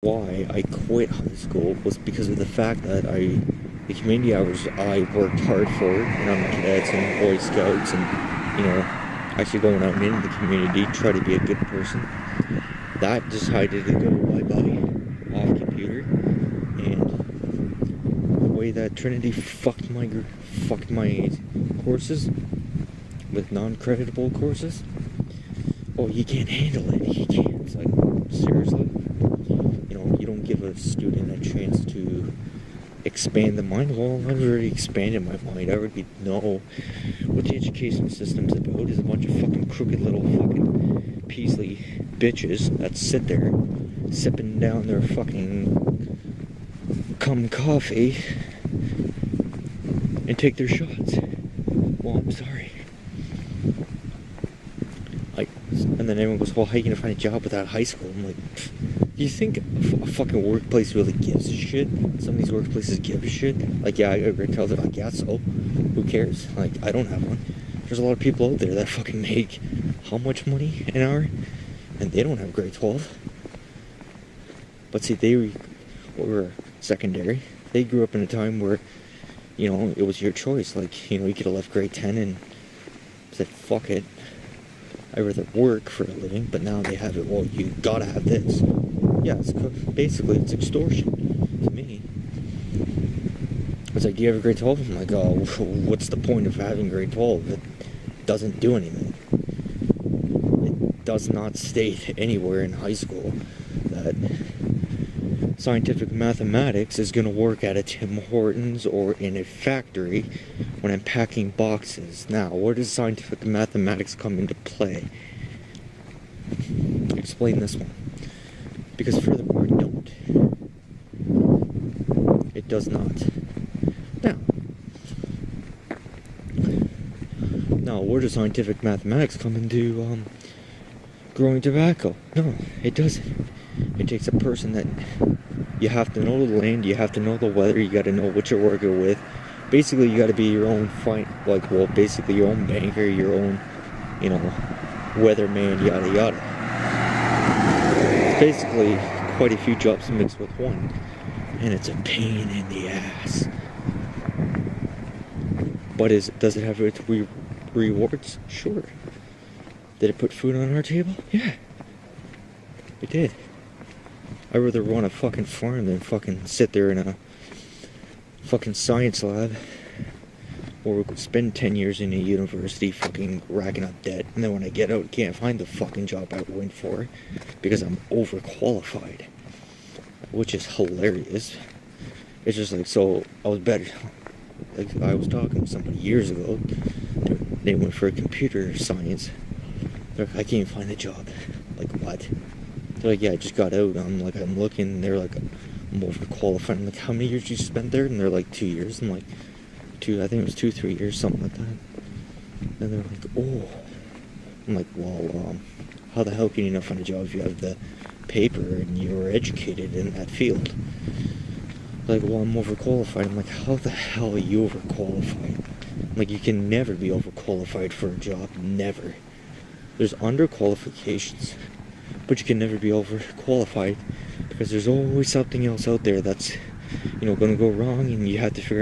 Why I quit high school was because of the fact that the community hours I worked hard for, and I'm cadets and Boy Scouts and, actually going out into the community, try to be a good person. That decided to go bye-bye off computer, and the way that Trinity fucked my courses with non-creditable courses, oh, you can't handle it. You can't. It's like, seriously? You don't give a student a chance to expand the mind. Well, I've already expanded my mind. I already know what the education system's about. Is a bunch of fucking crooked little fucking Peasley bitches that sit there sipping down their fucking cum coffee and take their shots. Well, I'm sorry. And then everyone goes, well, how are you gonna find a job without high school? I'm like, do you think a fucking workplace really gives a shit? Some of these workplaces give a shit. Like, yeah, I agree. Tell them, like, yeah, so who cares? Like, I don't have one. There's a lot of people out there that fucking make how much money an hour, and they don't have grade 12. But see, they were secondary. They grew up in a time where, it was your choice. Like, you could have left grade 10 and said, fuck it. I'd rather work for a living, but now they have it, well, you gotta have this. Yeah, it's extortion to me. It's like, do you have a grade 12? I'm like, oh, what's the point of having grade 12? It doesn't do anything. It does not state anywhere in high school that scientific mathematics is going to work at a Tim Hortons or in a factory when I'm packing boxes. Now, where does scientific mathematics come into play? Explain this one. Because furthermore, don't. It does not. Now, where does scientific mathematics come into growing tobacco? No, it doesn't. It takes a person that you have to know the land, you have to know the weather, you got to know what you're working with. Basically, you got to be your own basically your own banker, your own, weatherman, yada yada. It's basically quite a few jobs mixed with one, and it's a pain in the ass. But does it have its rewards? Sure. Did it put food on our table? Yeah, it did. I'd rather run a fucking farm than fucking sit there in a fucking science lab or spend 10 years in a university fucking racking up debt, and then when I get out, can't find the fucking job I went for because I'm overqualified, which is hilarious. It's just like, so I was better. Like, I was talking with somebody years ago. They went for computer science. They're like, I can't find a job. Like, what? They're like, yeah, I just got out. I'm looking. They're like, I'm overqualified. I'm like, how many years did you spend there? And they're like, 2 years. I'm like, I think it was 2-3 years, something like that. And they're like, oh. I'm like, well, how the hell can you not find a job if you have the paper and you were educated in that field? Like, well, I'm overqualified. I'm like, how the hell are you overqualified? Like, you can never be overqualified for a job. Never. There's underqualifications, but you can never be overqualified because there's always something else out there that's, going to go wrong, and you have to figure